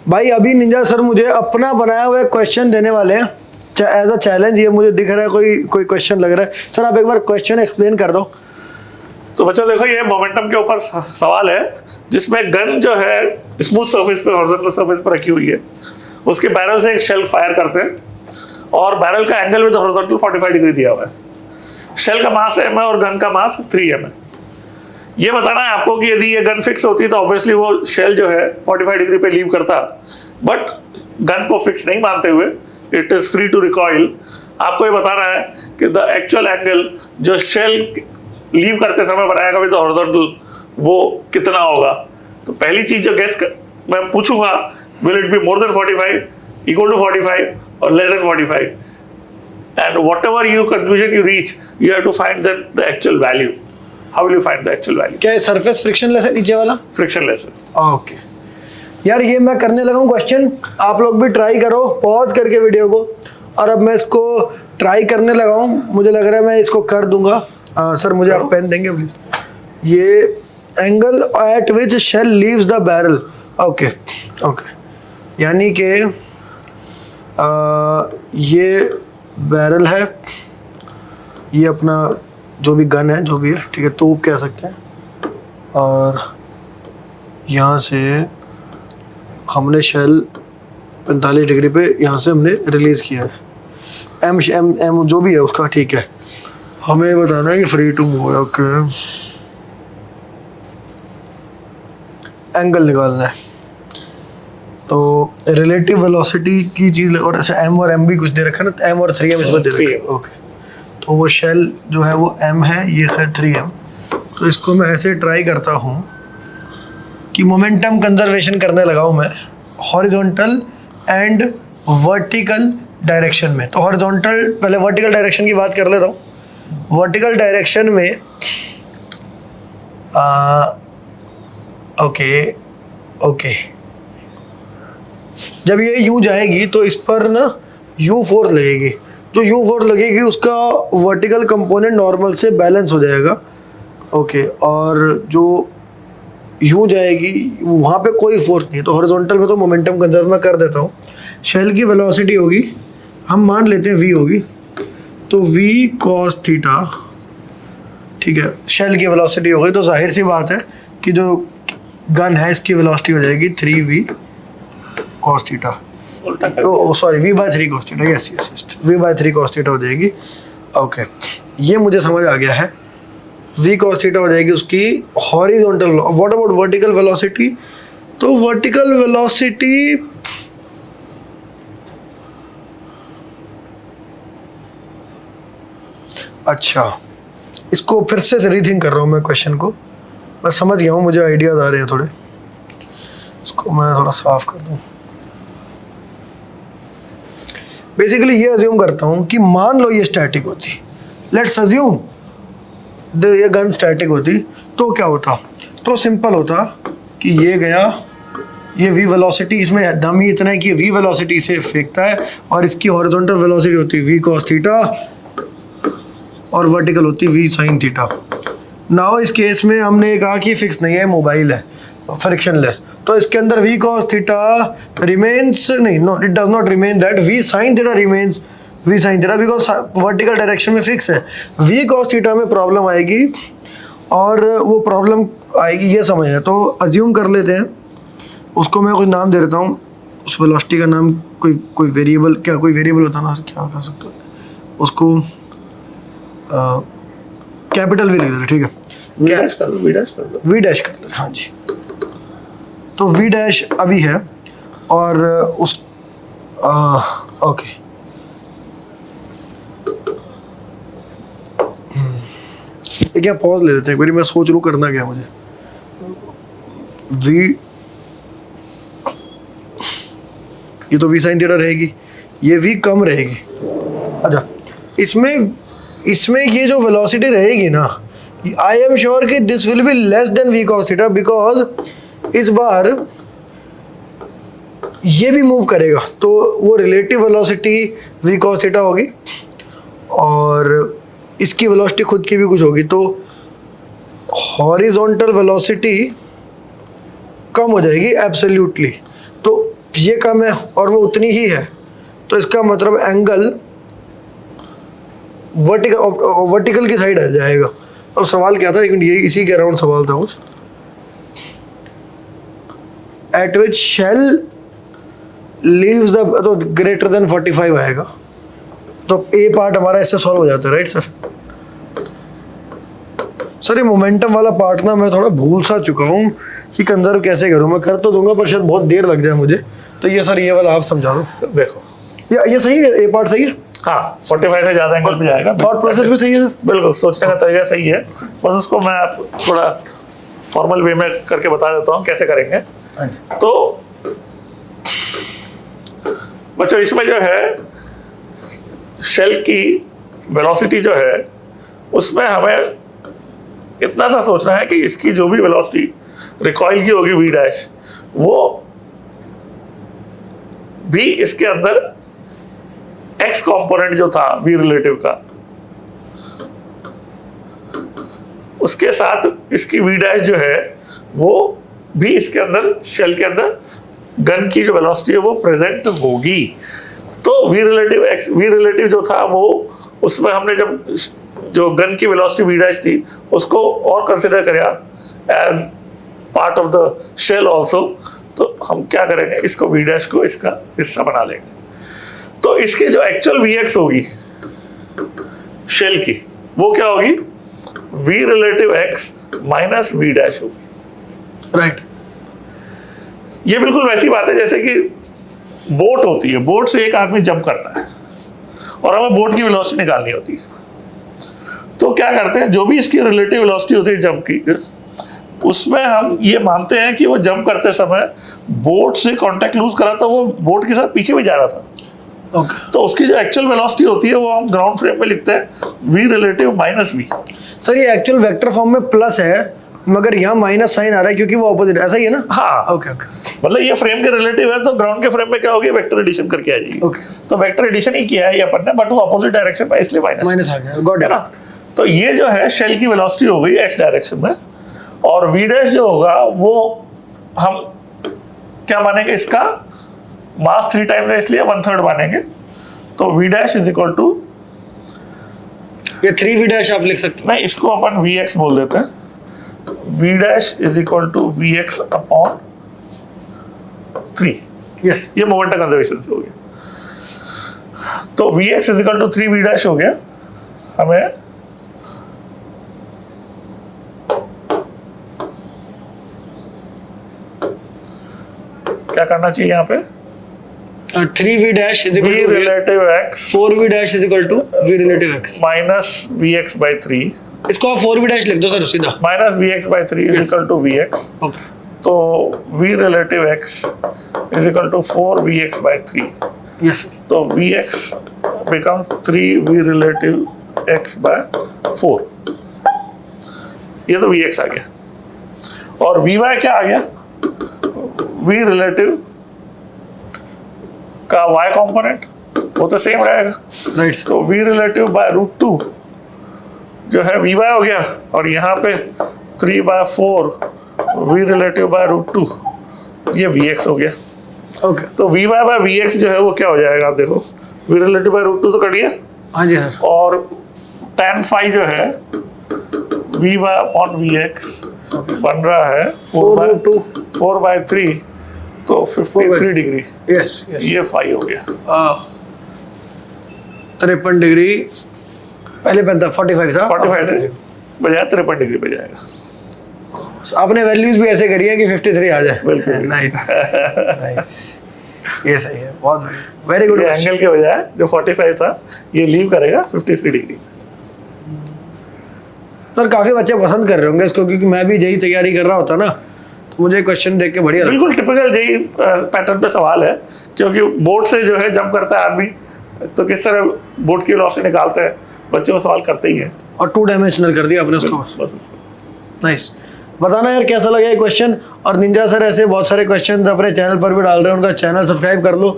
भाई अभी Ninja sir मुझे अपना बनाया हुआ क्वेश्चन देने वाले हैं एज अ चैलेंज। ये मुझे दिख रहा है कोई क्वेश्चन लग रहा है। सर आप एक बार क्वेश्चन एक्सप्लेन कर दो। तो बच्चों देखो, ये मोमेंटम के ऊपर सवाल है जिसमें गन जो है स्मूथ सरफेस पे, हॉरिजॉन्टल सरफेस पर रखी हुई है, उसके बैरल से एक शेल फायर करते हैं और बैरल का एंगल विद हॉरिजॉन्टल 45 डिग्री दिया हुआ है। शेल का मास m है और गन का मास 3m है। ये बताना है आपको कि यदि ये गन फिक्स होती तो ऑब्वियसली वो शेल जो है 45 डिग्री पे लीव करता, बट गन को फिक्स नहीं मानते हुए it is free to recoil. आपको ये बताना है कि द एक्चुअल एंगल जो शेल लीव करते समय बनाएगा विद हॉरिजॉन्टल वो कितना होगा। तो पहली चीज जो मैं पूछूंगा, will it be more than 45, equal to 45 और less than 45, and whatever you conclusion you reach, you have to find the actual value. How will you find the actual value? क्या सरफेस फ्रिक्शनलेस है नीचे वाला? Frictionless. Okay यार, ये मैं करने लगा हूँ क्वेश्चन, आप लोग भी ट्राई करो पॉज करके वीडियो को। और अब मैं इसको ट्राई करने लगा हूँ, मुझे लग रहा है मैं इसको कर दूंगा। सर मुझे आप पेन देंगे प्लीज। ये angle eight which shell leaves the barrel. Okay okay, यानी कि ये बैरल है, ये अपना जो भी गन है, जो भी है, ठीक है, तोप कह सकते हैं। और यहाँ से हमने शेल 45 डिग्री पे यहाँ से हमने रिलीज़ किया है। एम जो भी है उसका, ठीक है। हमें बताना है कि फ्री टू मूव है। ओके, एंगल निकालना है तो रिलेटिव वेलोसिटी की चीज़, और ऐसे एम और एम भी कुछ दे रखा है ना, एम और 3m इसमें दे रखा है। ओके, तो वो शेल जो है वो m है, ये है 3m। तो इसको मैं ऐसे ट्राई करता हूँ कि मोमेंटम कंजर्वेशन करने लगा हूँ मैं हॉरिजॉन्टल एंड वर्टिकल डायरेक्शन में। तो हॉरिजॉन्टल, पहले वर्टिकल डायरेक्शन की बात कर लेता हूँ। वर्टिकल डायरेक्शन में ओके, जब ये यूं जाएगी तो इस पर ना यू फोर्स लगेगी। जो यू फोर्स लगेगी उसका वर्टिकल कंपोनेंट नॉर्मल से बैलेंस हो जाएगा। ओके, और जो यूं जाएगी वहाँ पे कोई फोर्स नहीं है। तो हॉरिजॉन्टल में तो मोमेंटम कंजर्व मैं कर देता हूँ। शेल की वेलोसिटी होगी, हम मान लेते हैं v होगी, तो v cos थीटा, ठीक है। शेल की वेलोसिटी होगी तो जाहिर सी बात है कि जो गन है इसकी वेलोसिटी हो जाएगी 3v cos theta. Sorry, v/3 cos theta, yes v/3 cos theta हो जाएगी। ओके, ये मुझे समझ आ गया है। v cos थीटा हो जाएगी उसकी horizontal. What about vertical velocity? तो वर्टिकल वेलोसिटी अच्छा, इसको फिर से रीथिंक कर रहा हूँ मैं क्वेश्चन को। मैं समझ गया हूँ, मुझे आइडियाज आ रहे हैं थोड़े। इसको मैं थोड़ा साफ कर दूँ। बेसिकली ये अज्यूम करता हूँ कि मान लो ये स्टैटिक होती, लेट्स अज्यूम ये गन स्टैटिक होती, तो क्या होता? तो सिंपल होता कि ये गया, ये v वेलोसिटी, इसमें दम ही इतना है कि v वेलोसिटी से फेंकता है और इसकी हॉरिजॉन्टल वेलोसिटी होती है v cos थीटा और वर्टिकल होती है v sin थीटा। नाउ इस केस में हमने कहा कि फिक्स नहीं है, मोबाइल है, फ्रिक्शनलेस, तो इसके अंदर v cos थीटा रिमेन्स नहीं, no it does not remain that, v sin theta remains v sin theta because vertical direction में फिक्स है। v cos थीटा में प्रॉब्लम आएगी, और वो प्रॉब्लम आएगी ये समझना। तो अज्यूम कर लेते हैं, उसको मैं कुछ नाम दे देता हूँ, उस वेलोसिटी का नाम कोई वेरिएबल, क्या कोई वेरिएबल होता ना, क्या कर सकते हो उसको, कैपिटल v लिख देते, ठीक है, v डैश कर दो, हाँ जी। तो v डैश अभी है, और उस ओके, क्या पॉज ले लेते हैं एक बारी, मैं सोच लूँ करना क्या मुझे। v, ये तो v sin थीटा रहेगी, ये v कम रहेगी। अच्छा, इसमें ये जो वेलोसिटी रहेगी ना, आई एम श्योर कि this will be less than v cos theta, because इस बार ये भी मूव करेगा, तो वो relative velocity v cos theta होगी और इसकी वेलोसिटी खुद की भी कुछ होगी, तो हॉरिजॉन्टल वेलोसिटी कम हो जाएगी एब्सोल्युटली। तो ये कम है और वो उतनी ही है, तो इसका मतलब एंगल वर्टिकल की साइड आ जाएगा। और सवाल क्या था, एक मिनट, ये इसी के अराउंड सवाल था उस eight which shell leaves the, तो ग्रेटर देन 45 आएगा। तो ए पार्ट हमारा इससे सॉल्व हो जाता है, राइट सर? सर ये मोमेंटम वाला पार्ट ना मैं थोड़ा भूल सा चुका हूँ कि कंजर्व कैसे करूँ। मैं कर तो दूंगा पर शायद बहुत देर लग जाए मुझे, तो ये सर ये वाला आप समझा दो। देखो ये सही है, ए पार्ट सही है? हाँ, 45 से ज्यादा एंगल पे जाएगा। थॉट प्रोसेस भी सही है सर? बिल्कुल, सोचने का तरीका सही है, बस उसको मैं आप थोड़ा फॉर्मल वे में करके बता देता हूँ कैसे करेंगे। तो बच्चों इसमें जो है शेल की वेलोसिटी जो है उसमें हमें इतना सा सोचना है कि इसकी जो भी वेलोसिटी रिकॉइल की होगी वी डैश, वो भी इसके अंदर एक्स कंपोनेंट जो था वी रिलेटिव का, उसके साथ इसकी वी डैश जो है वो भी इसके अंदर शेल के अंदर गन की जो वेलोसिटी है वो प्रेजेंट होगी। तो वी रिलेटिव जो था वो उसमें हमने जब जो गन की वेलोसिटी वी डैश थी उसको और कंसिडर करा as part of the shell also, तो हम क्या करेंगे, इसको वी डैश को इसका हिस्सा बना लेंगे। तो इसकी जो एक्चुअल वी एक्स होगी शेल की वो क्या होगी, v relative x minus v dash होगी, राइट। ये बिल्कुल वैसी बात है जैसे कि बोट होती है, बोट से एक आदमी जंप करता है और हमें बोट की वेलोसिटी निकालनी होती है। तो क्या करते हैं, जो भी इसकी रिलेटिव वेलोसिटी होती है जंप की, उसमें हम ये मानते हैं कि वो जंप करते समय बोट से कांटेक्ट लूज करा था, वो बोट के साथ पीछे भी जा रहा था। तो उसकी जो एक्चुअल वेलोसिटी होती है वो हम ग्राउंड फ्रेम में लिखते हैं v relative minus v. Sir ये एक्चुअल वेक्टर फॉर्म में प्लस है मगर यहाँ माइनस साइन आ रहा है क्योंकि वो ऑपोजिट, ऐसा ही है ना? हाँ, ओके। मतलब ये फ्रेम के रिलेटिव है, तो ग्राउंड के फ्रेम में क्या होगी, वेक्टर एडिशन करके आ जाएगी। तो वेक्टर एडिशन ही किया है ये अपन ने, बट वो अपोजिट डायरेक्शन में इसलिए माइनस आ गया, गॉट इट। ना। तो ये जो है शेल की वेलोसिटी हो गई एक्स डायरेक्शन में, और वी डैश जो होगा वो हम क्या मानेंगे, इसका मास 3 टाइम्स है इसलिए 1/3 मानेंगे। तो v dash is equal to, ये 3 वी डैश आप लिख सकते हैं। नहीं, इसको अपन वी एक्स बोल देते हैं। V dash is equal to v x upon 3। Yes, ये मोमेंटम कंजर्वेशन से हो गया। तो v x is equal to 3 v dash हो गया। हमें क्या करना चाहिए यहाँ पे, 3 v dash is v equal to relative x 4 v dash is equal to v relative x minus v x by 3, इसको आप 4 वी डैश लिख दो सर सीधा, minus v x by 3 is equal to v x. Okay. तो v relative x is equal to 4 v x by 3। Yes, तो v x becomes 3 v relative x by 4। ये तो v x आ गया, और we Y क्या आ गया, we relative का Y component वो तो सेम रहेगा, राइट। तो वी रिलेटिव बाय √2 जो है वी वाई हो गया, और यहाँ पे 3/4 वी रिलेटिव बाय √2, ये वी एक्स हो गया। ओके, तो v y by v x जो है वो क्या हो जाएगा, आप देखो वी रिलेटिव बाय √2 तो कट गया, हाँ जी सर, और tan फाई जो है v y upon v x बन रहा है 4/3, तो 53 डिग्री, यस यस, ये फाई हो गया। 53 डिग्री, पहले 45 था, 45 से बजाय 53 डिग्री पे जाएगा। आपने वैल्यूज भी ऐसे करी है कि 53 आ जाए। बिल्कुल। नाइस नाइस, ये सही है, बहुत वेरी गुड। ये एंगल के बजाय जो 45 था ये लीव करेगा 53 डिग्री। सर काफी बच्चे पसंद कर रहे होंगे इसको, क्योंकि मैं भी यही तैयारी कर रहा होता ना, तो मुझे क्वेश्चन देख के बढ़िया लगा। बिल्कुल टिपिकल यही पैटर्न पे सवाल है, क्योंकि बोट से जो है जंप करता है आदमी, तो किस तरह बोट की वेलोसिटी निकालते हैं, बच्चे वो सवाल करते ही हैं, और 2 डायमेंशनल कर दिया आपने उसको। बस। नाइस, बताना यार कैसा लगा ये क्वेश्चन। और निंजा सर ऐसे बहुत सारे क्वेश्चन अपने चैनल पर भी डाल रहे हैं, उनका चैनल सब्सक्राइब कर लो।